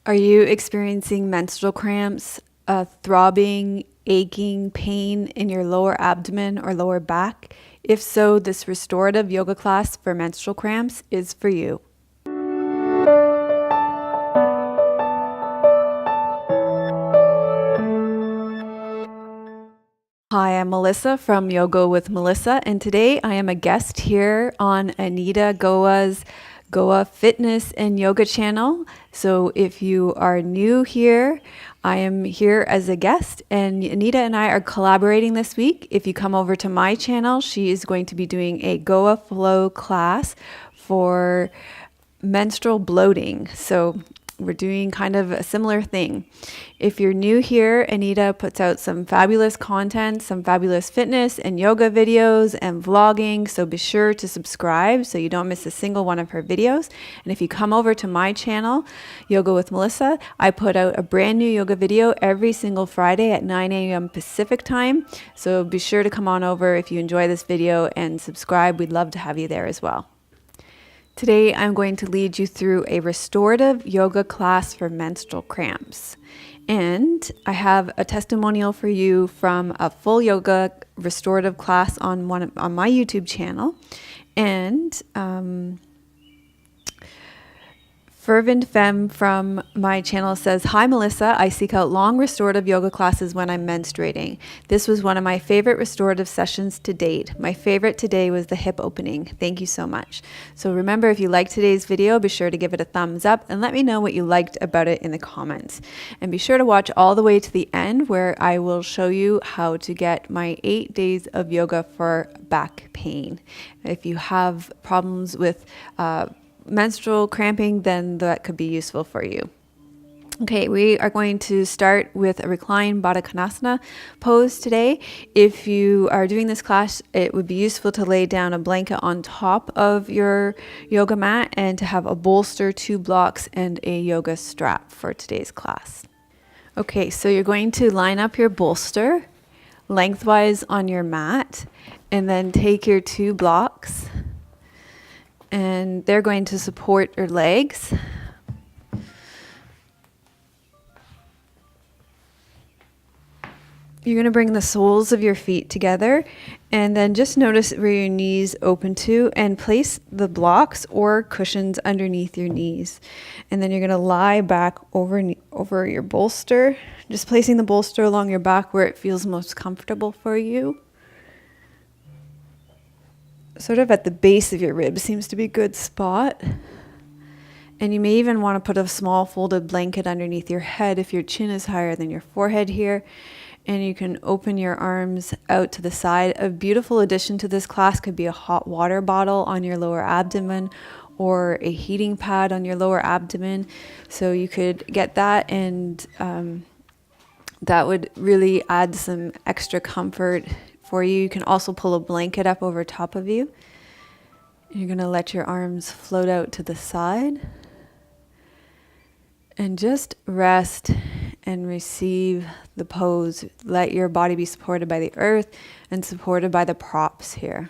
Are you experiencing menstrual cramps, throbbing, aching, pain in your lower abdomen or lower back? If so, this restorative yoga class for menstrual cramps is for you. Hi, I'm Melissa from Yoga with Melissa, and today I am a guest here on Anita Goa's Goa Fitness and Yoga channel. So if you are new here, I am here as a guest, and Anita and I are collaborating this week. If you come over to my channel, she is going to be doing a Goa Flow class for menstrual bloating. So we're doing kind of a similar thing. If you're new here, Anita puts out some fabulous content, some fabulous fitness and yoga videos and vlogging. So be sure to subscribe so you don't miss a single one of her videos. And if you come over to my channel, Yoga with Melissa, I put out a brand new yoga video every single Friday at 9 a.m. Pacific time. So be sure to come on over if you enjoy this video and subscribe. We'd love to have you there as well. Today, I'm going to lead you through a restorative yoga class for menstrual cramps. And I have a testimonial for you from a full yoga restorative class on my YouTube channel. And Fervent Femme from my channel says, "Hi Melissa, I seek out long restorative yoga classes when I'm menstruating. This was one of my favorite restorative sessions to date. My favorite today was the hip opening. Thank you so much." So remember, if you liked today's video, be sure to give it a thumbs up and let me know what you liked about it in the comments. And be sure to watch all the way to the end where I will show you how to get my 8 days of yoga for back pain. If you have problems with menstrual cramping, then that could be useful for you. Okay, we are going to start with a reclined Baddha Konasana pose today. If you are doing this class, it would be useful to lay down a blanket on top of your yoga mat and to have a bolster, 2 blocks, and a yoga strap for today's class. Okay, so you're going to line up your bolster lengthwise on your mat and then take your 2 blocks, and they're going to support your legs. You're going to bring the soles of your feet together and then just notice where your knees open to and place the blocks or cushions underneath your knees. And then you're going to lie back over your bolster, just placing the bolster along your back where it feels most comfortable for you. Sort of at the base of your ribs seems to be a good spot. And you may even want to put a small folded blanket underneath your head if your chin is higher than your forehead here. And you can open your arms out to the side. A beautiful addition to this class could be a hot water bottle on your lower abdomen or a heating pad on your lower abdomen. So you could get that, and that would really add some extra comfort for you. You can also pull a blanket up over top of you. You're going to let your arms float out to the side and just rest and receive the pose. Let your body be supported by the earth and supported by the props here.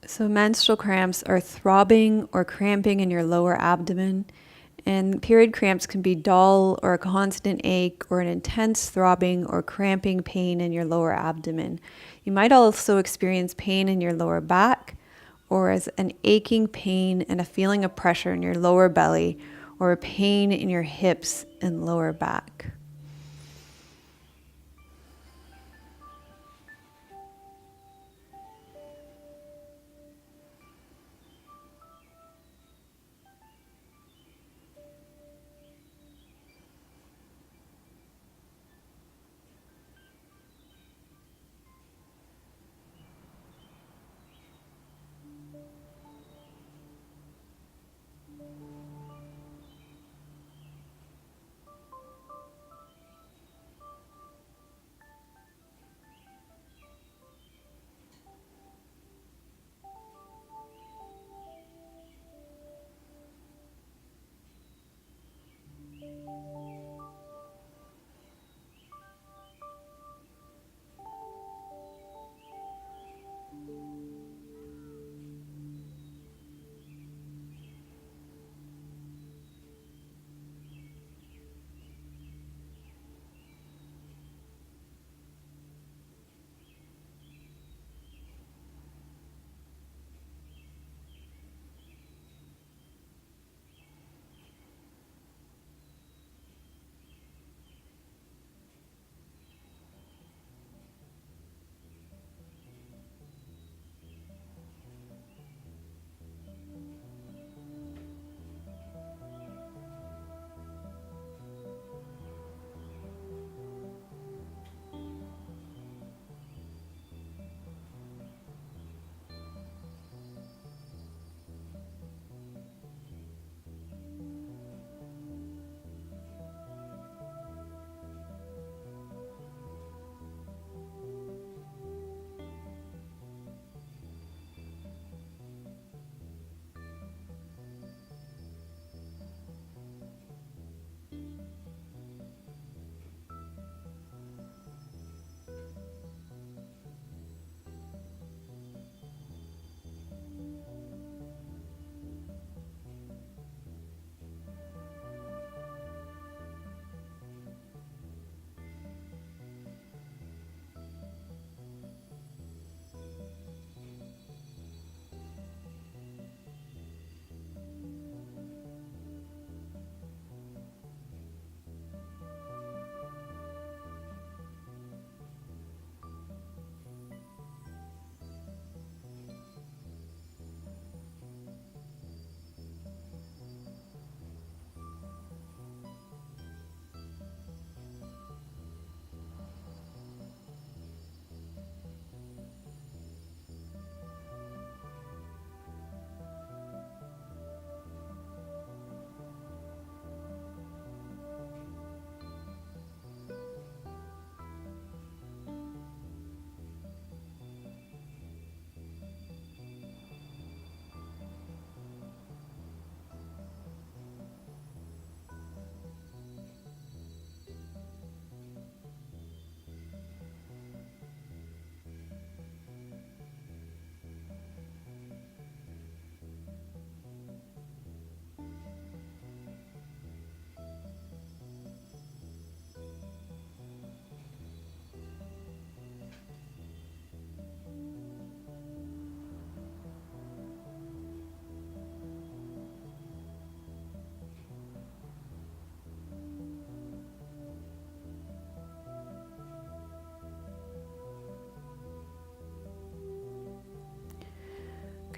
So menstrual cramps are throbbing or cramping in your lower abdomen, and period cramps can be dull or a constant ache or an intense throbbing or cramping pain in your lower abdomen. You might also experience pain in your lower back, or as an aching pain and a feeling of pressure in your lower belly, or a pain in your hips and lower back.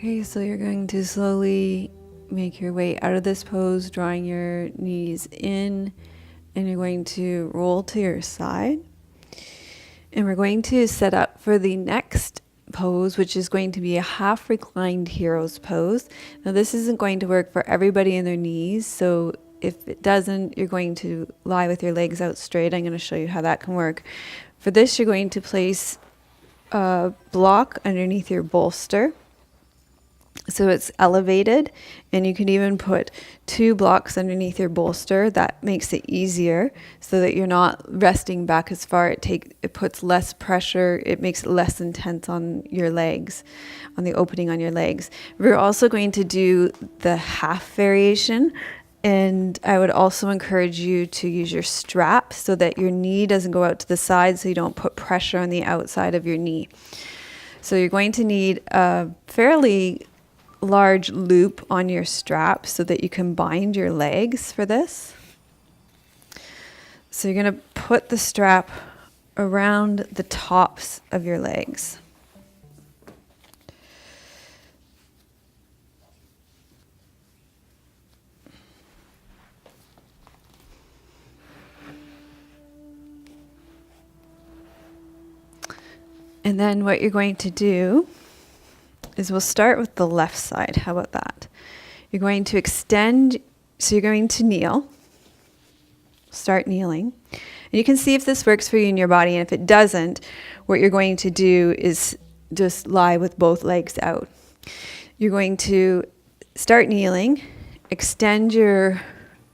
Okay, so you're going to slowly make your way out of this pose, drawing your knees in, and you're going to roll to your side. And we're going to set up for the next pose, which is going to be a half reclined hero's pose. Now, this isn't going to work for everybody in their knees, so if it doesn't, you're going to lie with your legs out straight. I'm going to show you how that can work. For this, you're going to place a block underneath your bolster, so it's elevated, and you can even put 2 blocks underneath your bolster. That makes it easier so that you're not resting back as far. It puts less pressure. It makes it less intense on your legs, on the opening on your legs. We're also going to do the half variation, and I would also encourage you to use your strap so that your knee doesn't go out to the side, so you don't put pressure on the outside of your knee. So you're going to need a fairly large loop on your strap so that you can bind your legs for this. So you're going to put the strap around the tops of your legs. And then what you're going to do is we'll start with the left side. How about that? You're going to extend, so you're going to kneel. Start kneeling. And you can see if this works for you in your body, and if it doesn't, what you're going to do is just lie with both legs out. You're going to start kneeling, extend your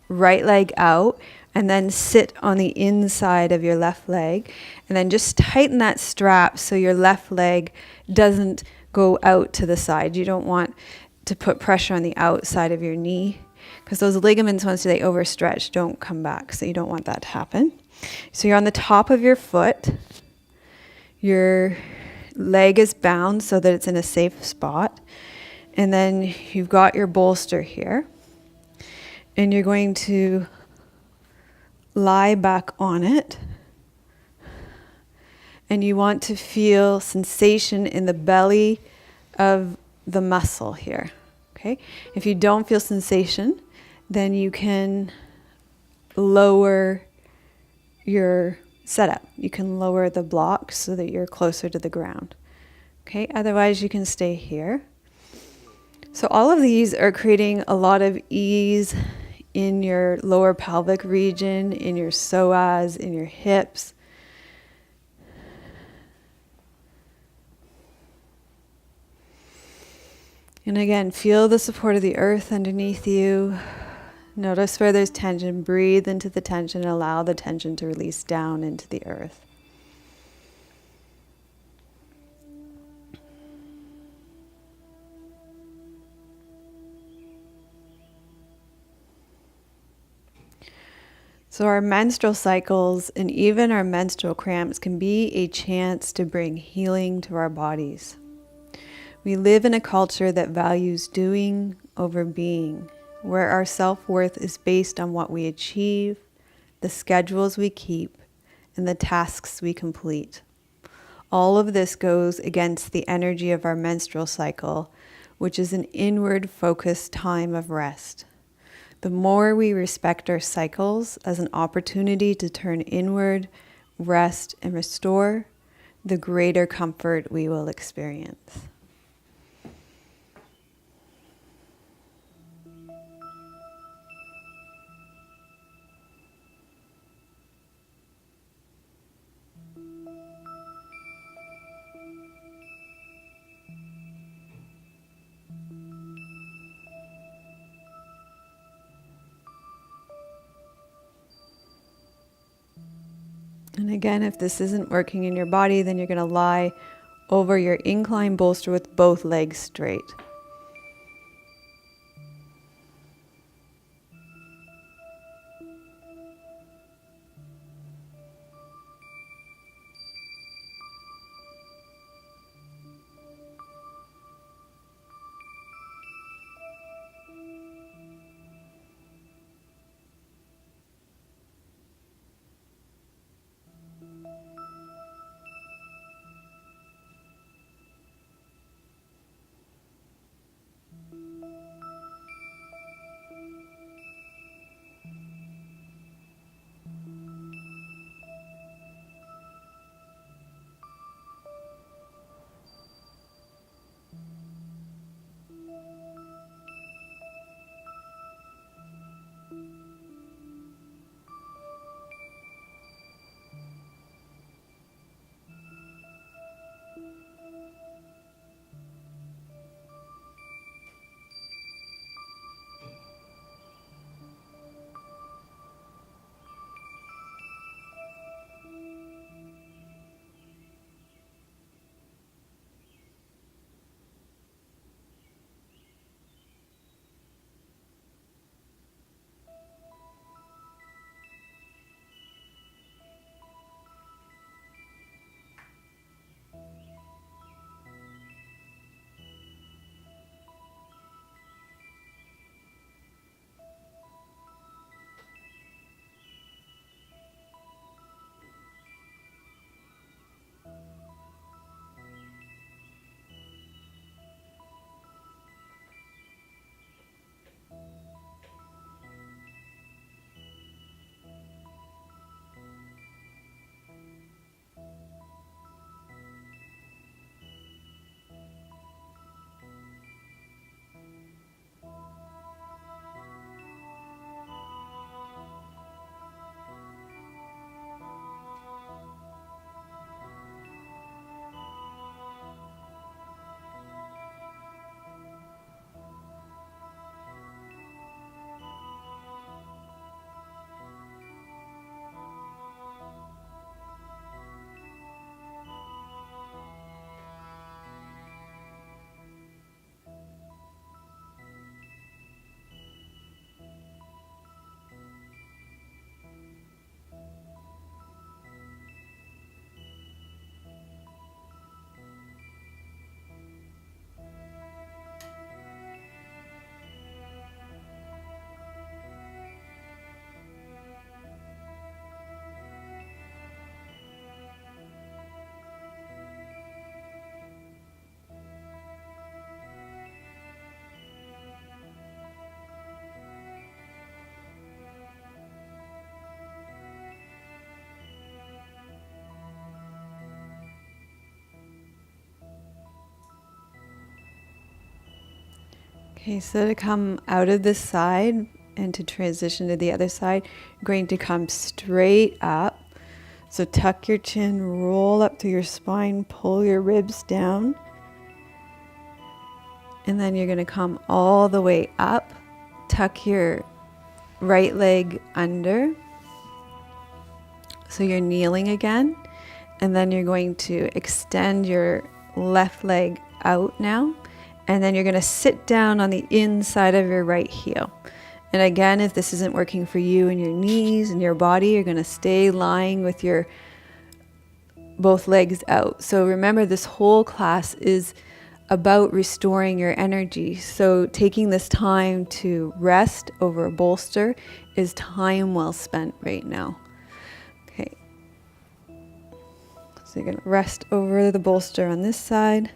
right leg out, and then sit on the inside of your left leg, and then just tighten that strap so your left leg doesn't go out to the side. You don't want to put pressure on the outside of your knee, because those ligaments, once they overstretch, don't come back. So you don't want that to happen. So you're on the top of your foot. Your leg is bound so that it's in a safe spot. And then you've got your bolster here. And you're going to lie back on it. And you want to feel sensation in the belly of the muscle here. Okay? If you don't feel sensation, then you can lower your setup. You can lower the block so that you're closer to the ground. Okay? Otherwise, you can stay here. So all of these are creating a lot of ease in your lower pelvic region, in your psoas, in your hips. And again, feel the support of the earth underneath you. Notice where there's tension. Breathe into the tension. Allow the tension to release down into the earth. So our menstrual cycles and even our menstrual cramps can be a chance to bring healing to our bodies. We live in a culture that values doing over being, where our self-worth is based on what we achieve, the schedules we keep, and the tasks we complete. All of this goes against the energy of our menstrual cycle, which is an inward-focused time of rest. The more we respect our cycles as an opportunity to turn inward, rest, and restore, the greater comfort we will experience. And again, if this isn't working in your body, then you're going to lie over your incline bolster with both legs straight. Okay, so to come out of this side and to transition to the other side, you're going to come straight up. So tuck your chin, roll up through your spine, pull your ribs down. And then you're going to come all the way up, tuck your right leg under. So you're kneeling again. And then you're going to extend your left leg out now. And then you're going to sit down on the inside of your right heel. And again, if this isn't working for you and your knees and your body, you're going to stay lying with your both legs out. So remember, this whole class is about restoring your energy. So taking this time to rest over a bolster is time well spent right now. Okay. So you're going to rest over the bolster on this side.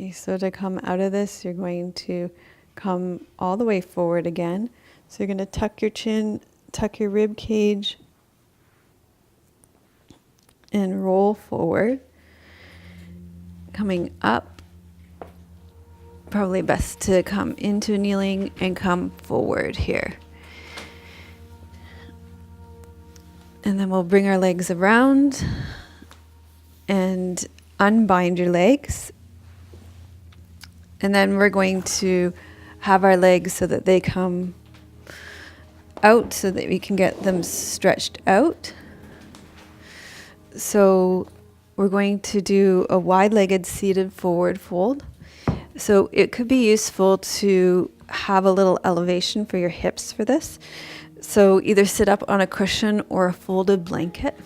Okay, so to come out of this, you're going to come all the way forward again. So you're going to tuck your chin, tuck your rib cage, and roll forward. Coming up, probably best to come into kneeling and come forward here. And then we'll bring our legs around and unbind your legs. And then we're going to have our legs so that they come out so that we can get them stretched out. So we're going to do a wide-legged seated forward fold. So it could be useful to have a little elevation for your hips for this. So either sit up on a cushion or a folded blanket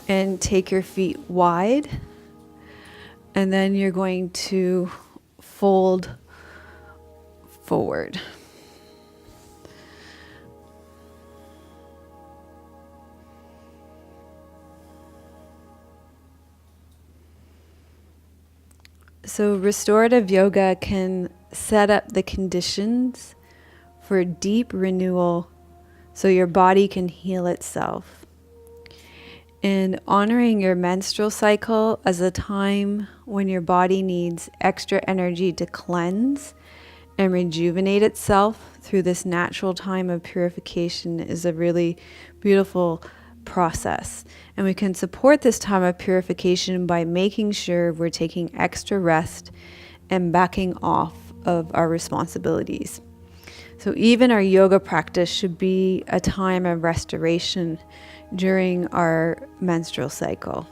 and take your feet wide. And then you're going to fold forward. So restorative yoga can set up the conditions for deep renewal so your body can heal itself. And honoring your menstrual cycle as a time when your body needs extra energy to cleanse and rejuvenate itself through this natural time of purification is a really beautiful process. And we can support this time of purification by making sure we're taking extra rest and backing off of our responsibilities. So even our yoga practice should be a time of restoration during our menstrual cycle.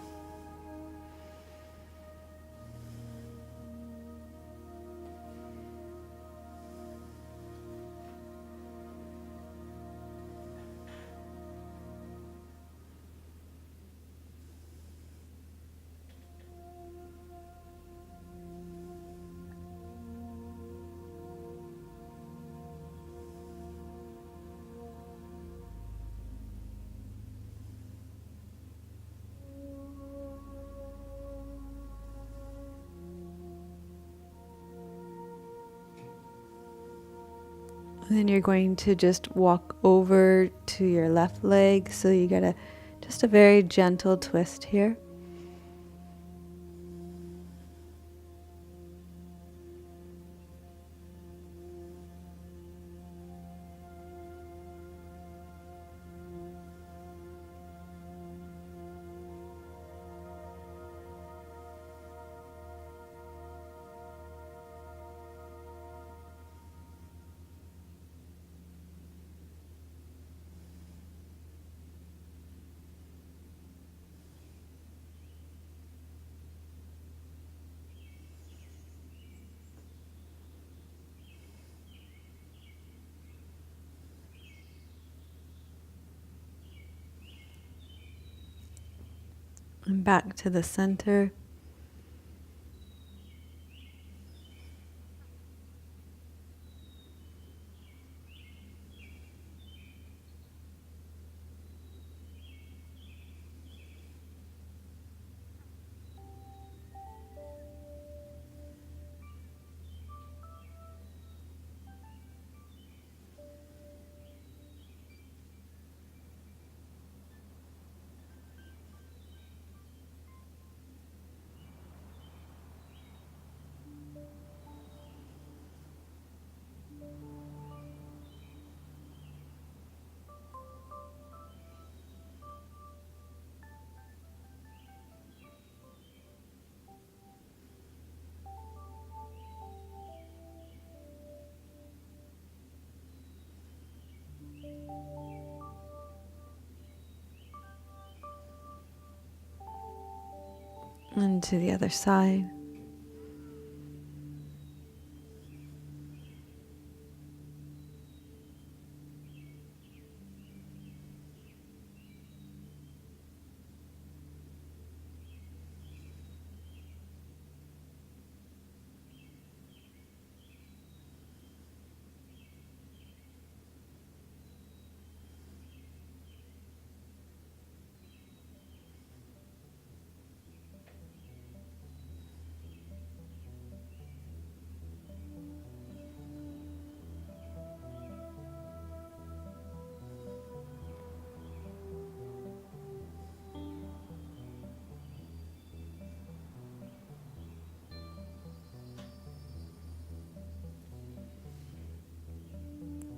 And then you're going to just walk over to your left leg. So you get just a very gentle twist here. And back to the center. And to the other side.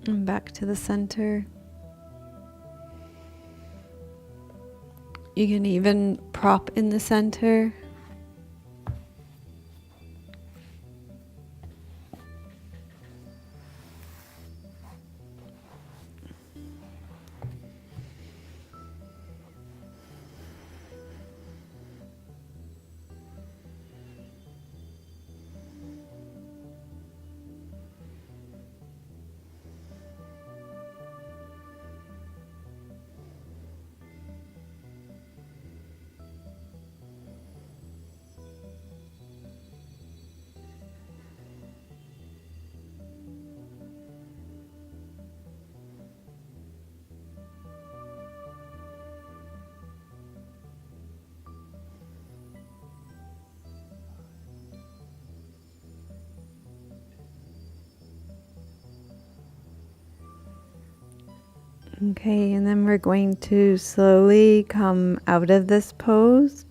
And back to the center. You can even prop in the center. Okay, and then we're going to slowly come out of this pose.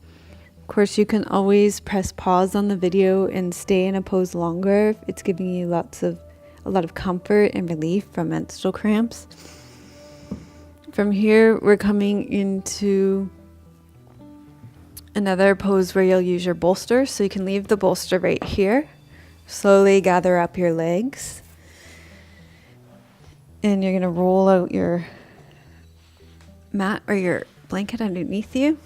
Of course, you can always press pause on the video and stay in a pose longer if it's giving you a lot of comfort and relief from menstrual cramps. From here, we're coming into another pose where you'll use your bolster. So you can leave the bolster right here. Slowly gather up your legs. And you're going to roll out your mat or your blanket underneath you.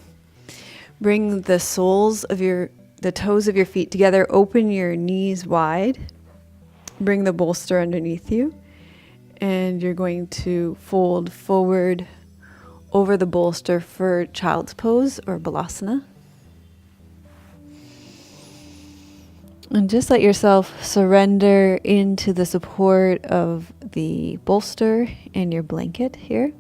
Bring the toes of your feet together. Open your knees wide. Bring the bolster underneath you. And you're going to fold forward over the bolster for child's pose or balasana. And just let yourself surrender into the support of the bolster and your blanket here.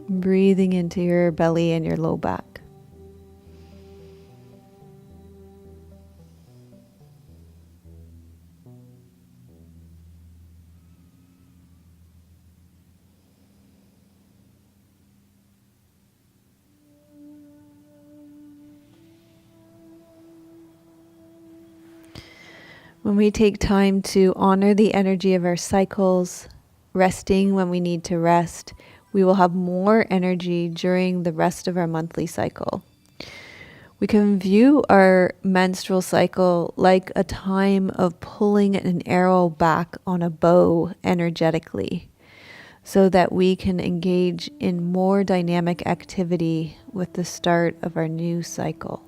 Breathing into your belly and your low back. When we take time to honor the energy of our cycles, resting when we need to rest, we will have more energy during the rest of our monthly cycle. We can view our menstrual cycle like a time of pulling an arrow back on a bow energetically, so that we can engage in more dynamic activity with the start of our new cycle.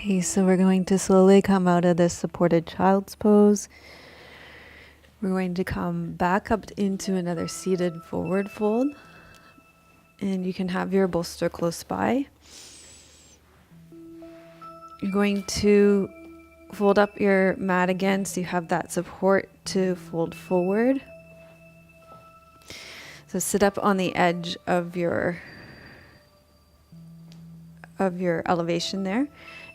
Okay, so we're going to slowly come out of this supported child's pose. We're going to come back up into another seated forward fold. And you can have your bolster close by. You're going to fold up your mat again so you have that support to fold forward. So sit up on the edge of your elevation there.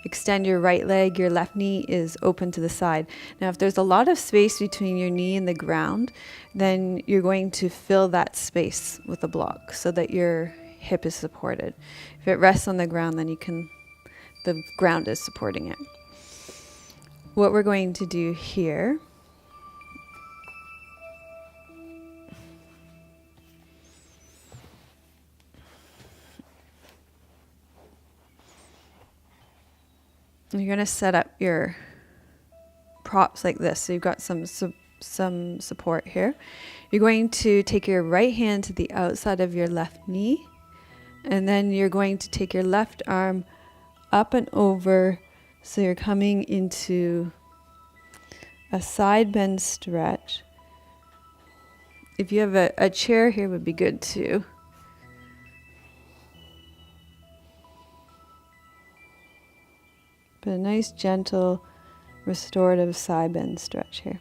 Extend your right leg, your left knee is open to the side. Now, if there's a lot of space between your knee and the ground, then you're going to fill that space with a block so that your hip is supported. If it rests on the ground, then the ground is supporting it. What we're going to do here you're going to set up your props like this. So you've got some support here. You're going to take your right hand to the outside of your left knee, and then you're going to take your left arm up and over. So you're coming into a side bend stretch. If you have a chair here, would be good too. But a nice gentle restorative side bend stretch here.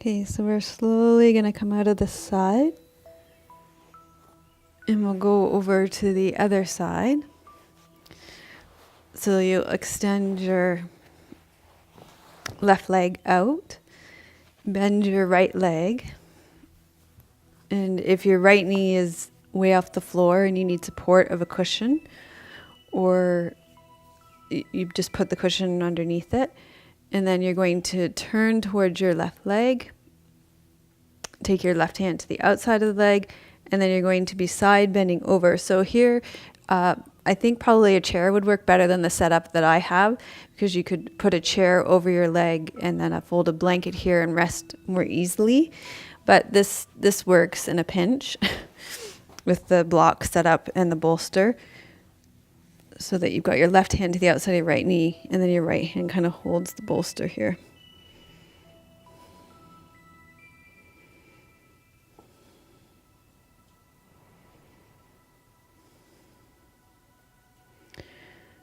Okay, so we're slowly going to come out of the side. And we'll go over to the other side. So you extend your left leg out, bend your right leg. And if your right knee is way off the floor and you need support of a cushion, or you just put the cushion underneath it, and then you're going to turn towards your left leg, take your left hand to the outside of the leg, and then you're going to be side bending over. So here, I think probably a chair would work better than the setup that I have, because you could put a chair over your leg and then a folded blanket here and rest more easily. But this works in a pinch with the block set up and the bolster, so that you've got your left hand to the outside of your right knee, and then your right hand kind of holds the bolster here.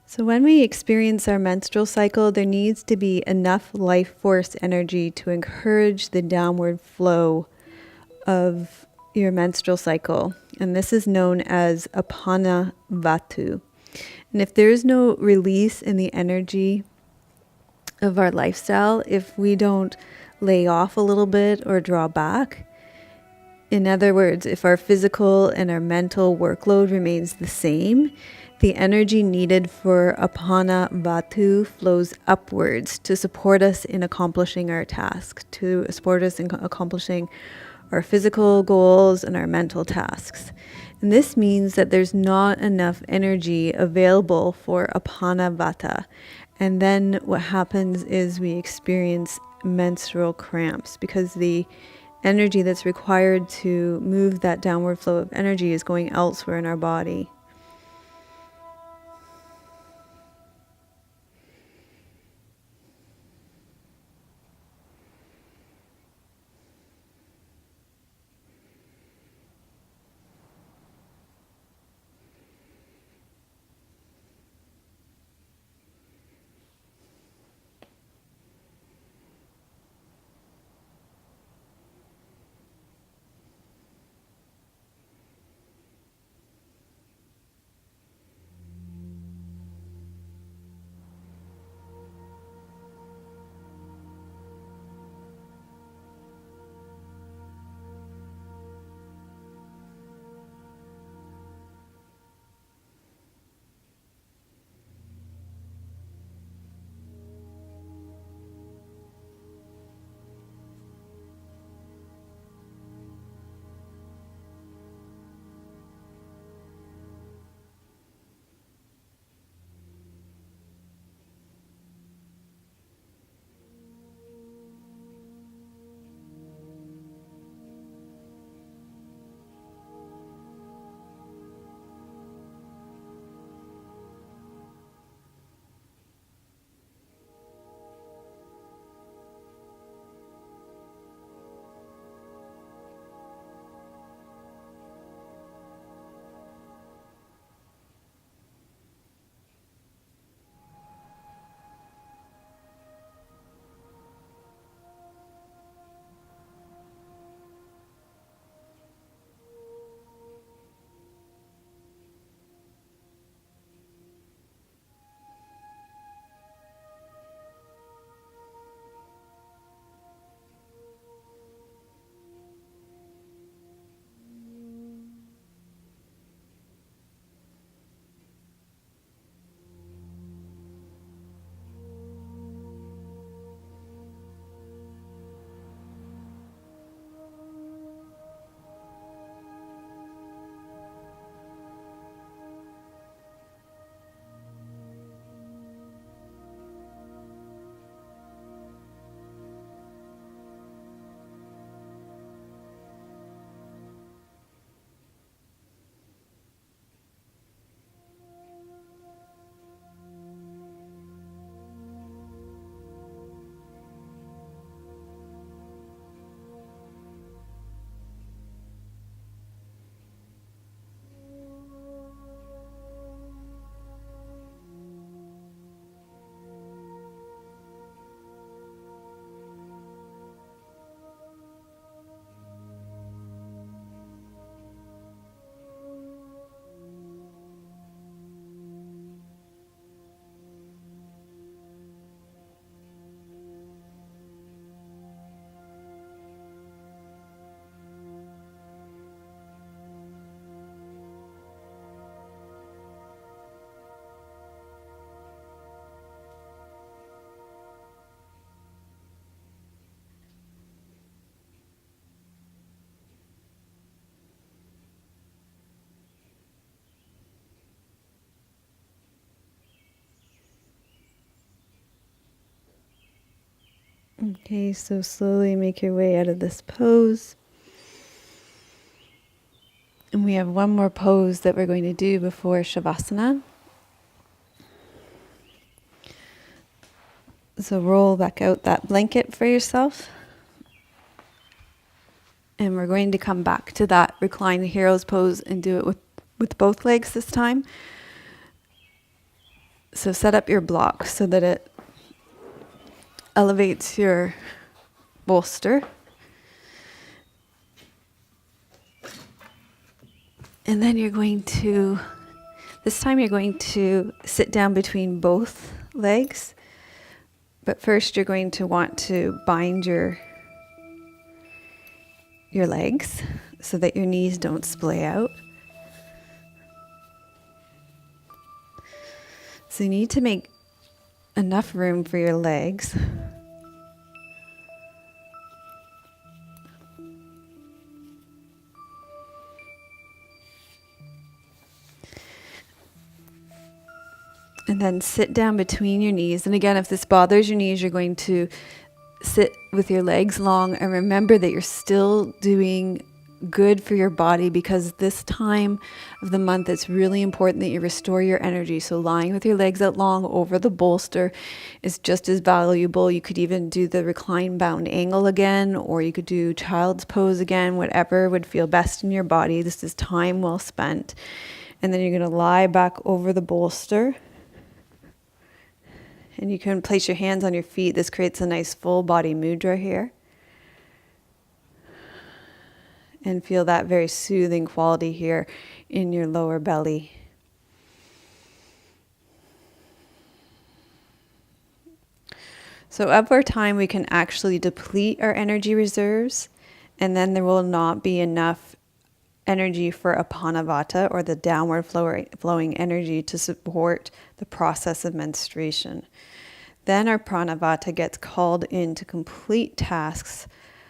So when we experience our menstrual cycle, there needs to be enough life force energy to encourage the downward flow of your menstrual cycle. And this is known as apana vatu. And if there is no release in the energy of our lifestyle, if we don't lay off a little bit or draw back, in other words, if our physical and our mental workload remains the same, the energy needed for apana vatu flows upwards to support us in accomplishing our task, to support us in accomplishing our physical goals and our mental tasks. And this means that there's not enough energy available for apana vata. And then what happens is we experience menstrual cramps, because the energy that's required to move that downward flow of energy is going elsewhere in our body. Okay, so slowly make your way out of this pose. And we have one more pose that we're going to do before Shavasana. So roll back out that blanket for yourself. And we're going to come back to that recline the hero's pose and do it with both legs this time. So set up your block so that it elevates your bolster. And then this time you're going to sit down between both legs. But first you're going to want to bind your legs so that your knees don't splay out. So you need to make enough room for your legs. And then sit down between your knees. And again, if this bothers your knees, you're going to sit with your legs long and remember that you're still doing good for your body, because this time of the month it's really important that you restore your energy. So lying with your legs out long over the bolster is just as valuable. You could even do the recline bound angle again, or you could do child's pose again, whatever would feel best in your body. This is time well spent. And then you're going to lie back over the bolster. And you can place your hands on your feet. This creates a nice full body mudra here. And feel that very soothing quality here in your lower belly. So over time we can actually deplete our energy reserves, and then there will not be enough energy for Apanavata, or the downward flowing energy, to support the process of menstruation. Then our Pranavata gets called in to complete tasks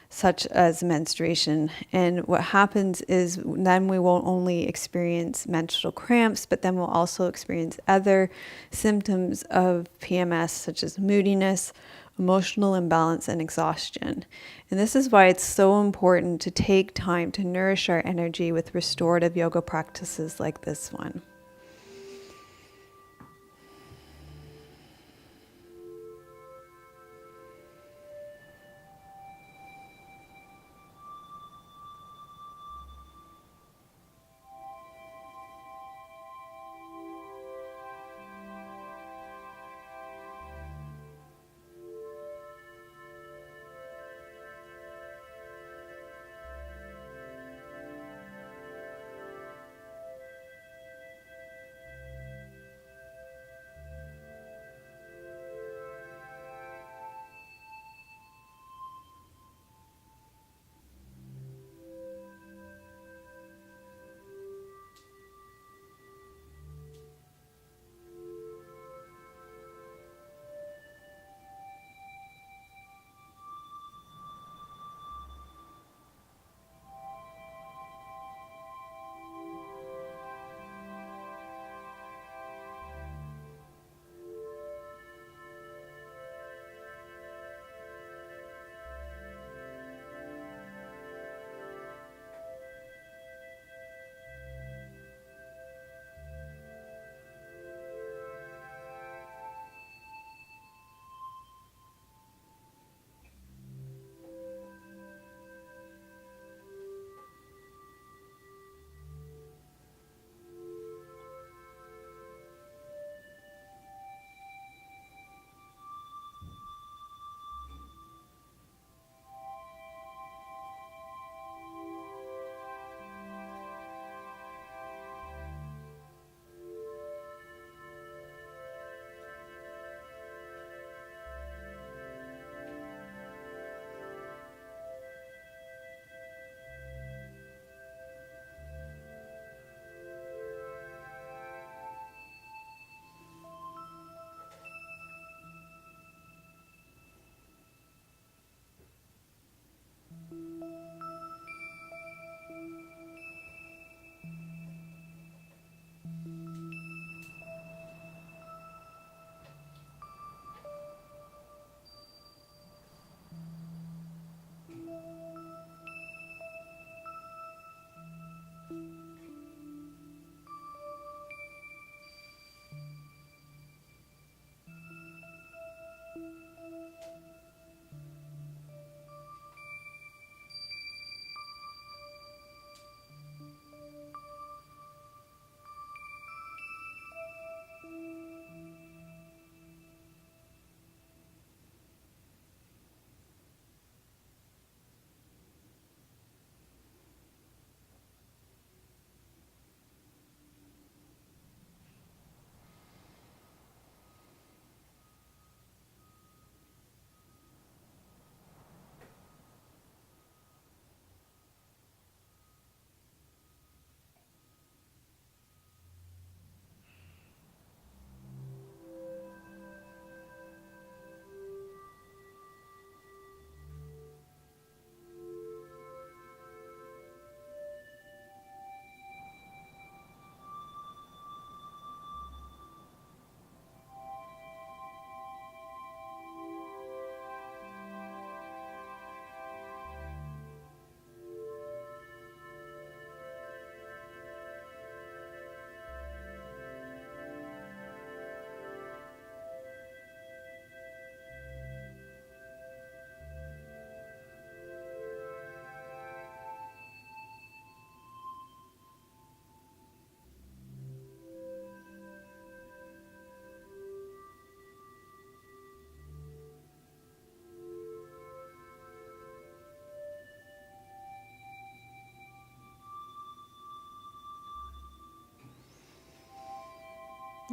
such as menstruation. And what happens is then we won't only experience menstrual cramps, but then we'll also experience other symptoms of PMS, such as moodiness, emotional imbalance, and exhaustion. And this is why it's so important to take time to nourish our energy with restorative yoga practices like this one.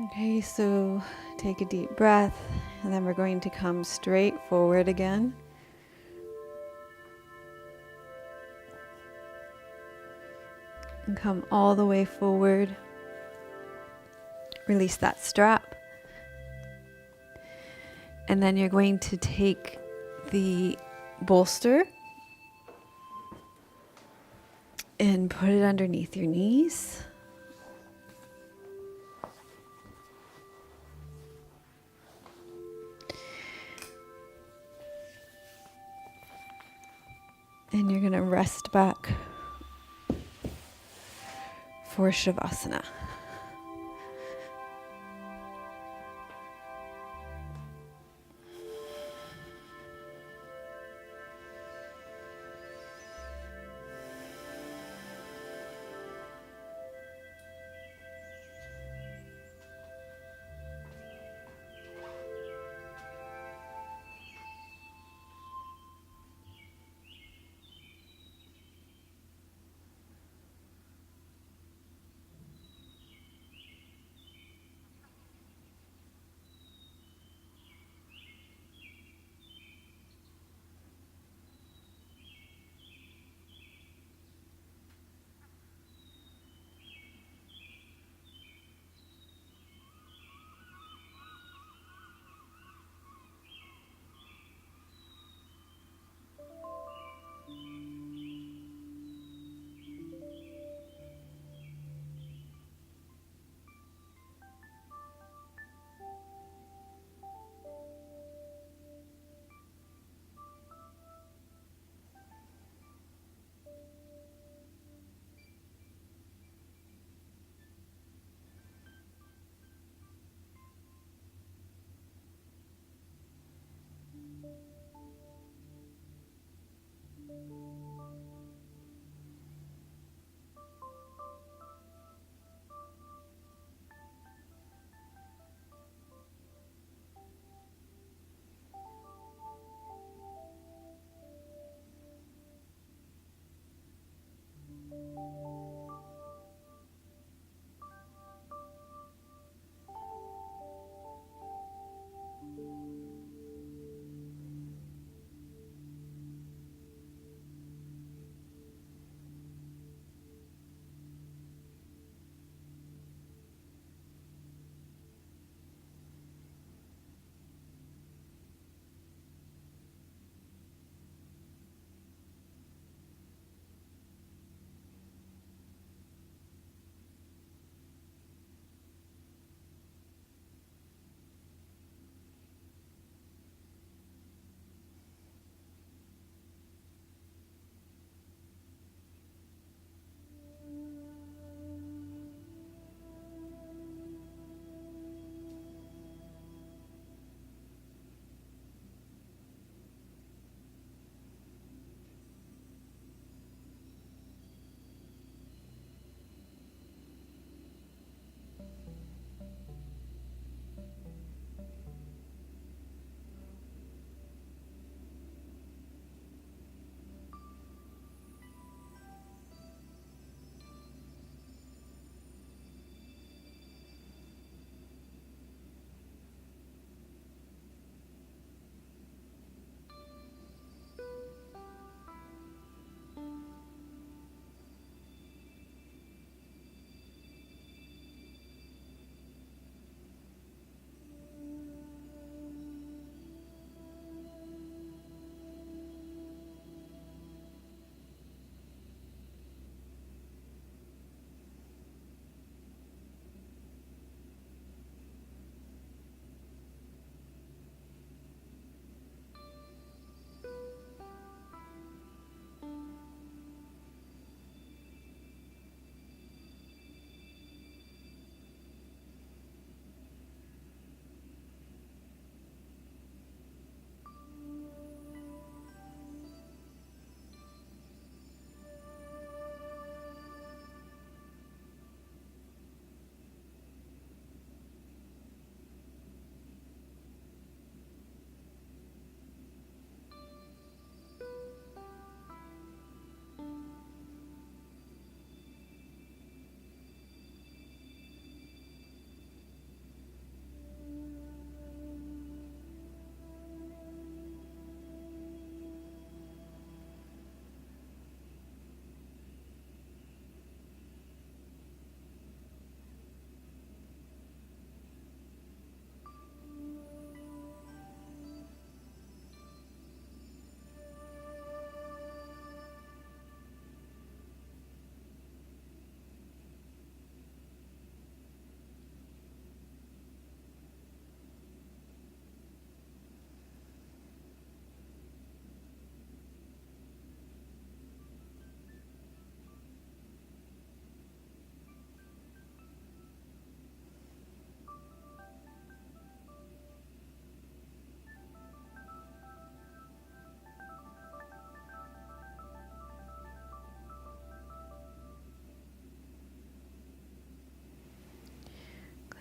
Okay, so take a deep breath, and then we're going to come straight forward again. And come all the way forward. Release that strap. And then you're going to take the bolster and put it underneath your knees. And you're going to rest back for Shavasana.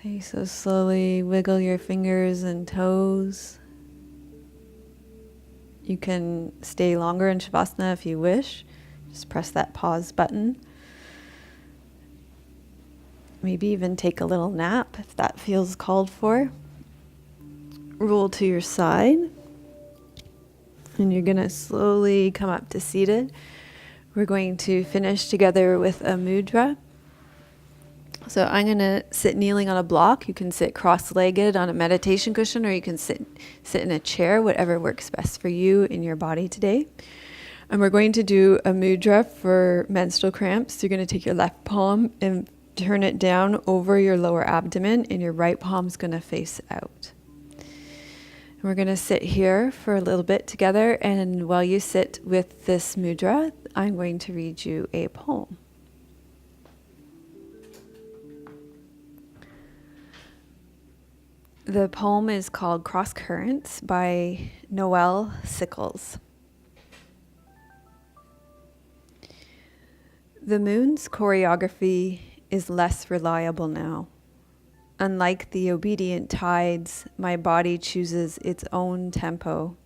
Okay, so slowly wiggle your fingers and toes. You can stay longer in Shavasana if you wish. Just press that pause button. Maybe even take a little nap if that feels called for. Roll to your side. And you're going to slowly come up to seated. We're going to finish together with a mudra. So I'm going to sit kneeling on a block. You can sit cross-legged on a meditation cushion, or you can sit in a chair, whatever works best for you in your body today. And we're going to do a mudra for menstrual cramps. You're going to take your left palm and turn it down over your lower abdomen, and your right palm's going to face out. And we're going to sit here for a little bit together, and while you sit with this mudra, I'm going to read you a poem. The poem is called Cross Currents by Noel Sickles. The moon's choreography is less reliable now. Unlike the obedient tides, my body chooses its own tempo,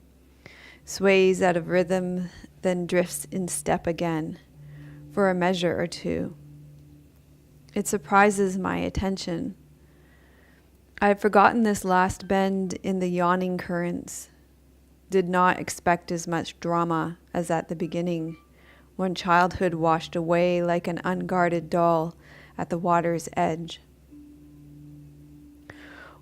sways out of rhythm, then drifts in step again, for a measure or two. It surprises my attention. I had forgotten this last bend in the yawning currents, did not expect as much drama as at the beginning, when childhood washed away like an unguarded doll at the water's edge.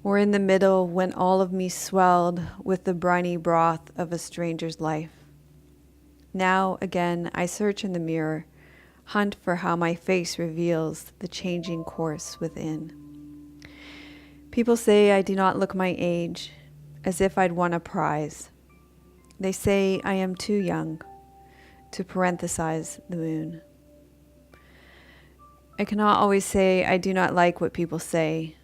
Or in the middle, when all of me swelled with the briny broth of a stranger's life. Now, again, I search in the mirror, hunt for how my face reveals the changing course within. People say I do not look my age, as if I'd won a prize. They say I am too young, to parenthesize the moon. I cannot always say I do not like what people say,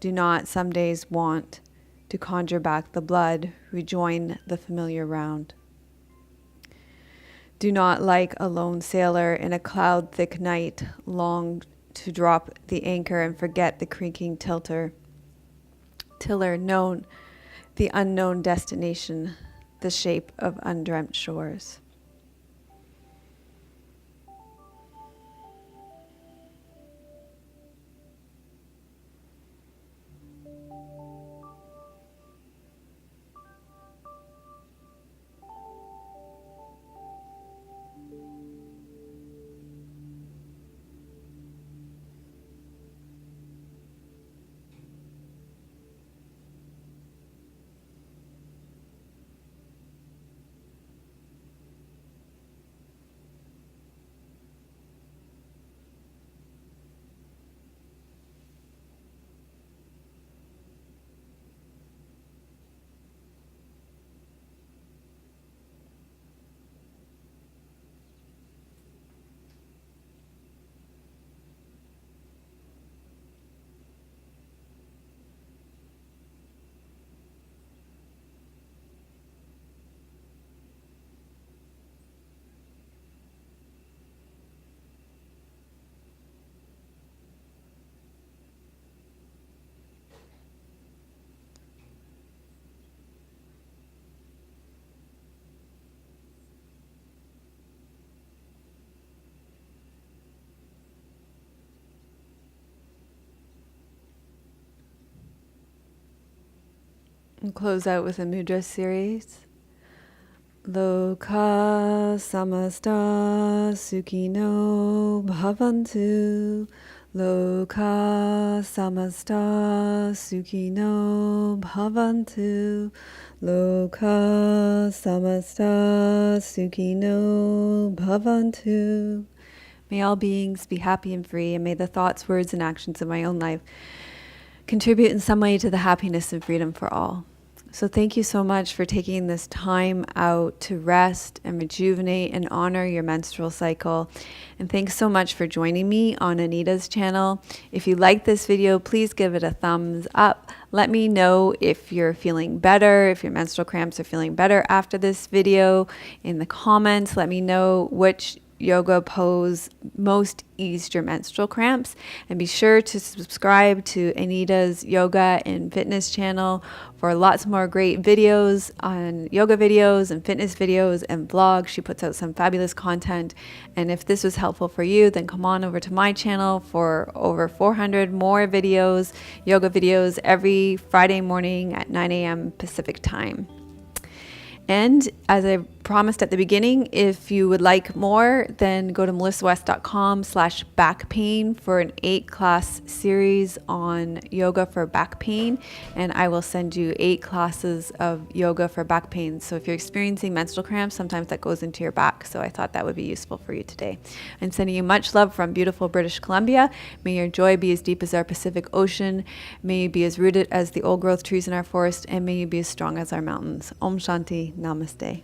do not some days want to conjure back the blood, rejoin the familiar round. Do not like a lone sailor in a cloud-thick night, long to drop the anchor and forget the creaking tiller known, the unknown destination, the shape of undreamt shores. And close out with a mudra series. Loka samasta sukhino bhavantu. Loka samasta sukhino bhavantu. Loka samasta sukhino bhavantu. May all beings be happy and free, and may the thoughts, words, and actions of my own life contribute in some way to the happiness and freedom for all. So thank you so much for taking this time out to rest and rejuvenate and honor your menstrual cycle. And thanks so much for joining me on Anita's channel. If you like this video, please give it a thumbs up. Let me know if you're feeling better, if your menstrual cramps are feeling better after this video in the comments. Let me know which yoga pose most eased your menstrual cramps. And be sure to subscribe to Anita's yoga and fitness channel for lots more great videos on yoga videos and fitness videos and vlogs. She puts out some fabulous content. And if this was helpful for you, then come on over to my channel for over 400 more videos, yoga videos every Friday morning at 9 a.m. Pacific time. And as I promised at the beginning, if you would like more, then go to melissawest.com/back pain for an 8-class series on yoga for back pain. And I will send you 8 classes of yoga for back pain. So if you're experiencing menstrual cramps, sometimes that goes into your back. So I thought that would be useful for you today. I'm sending you much love from beautiful British Columbia. May your joy be as deep as our Pacific Ocean. May you be as rooted as the old growth trees in our forest. And may you be as strong as our mountains. Om Shanti. Namaste.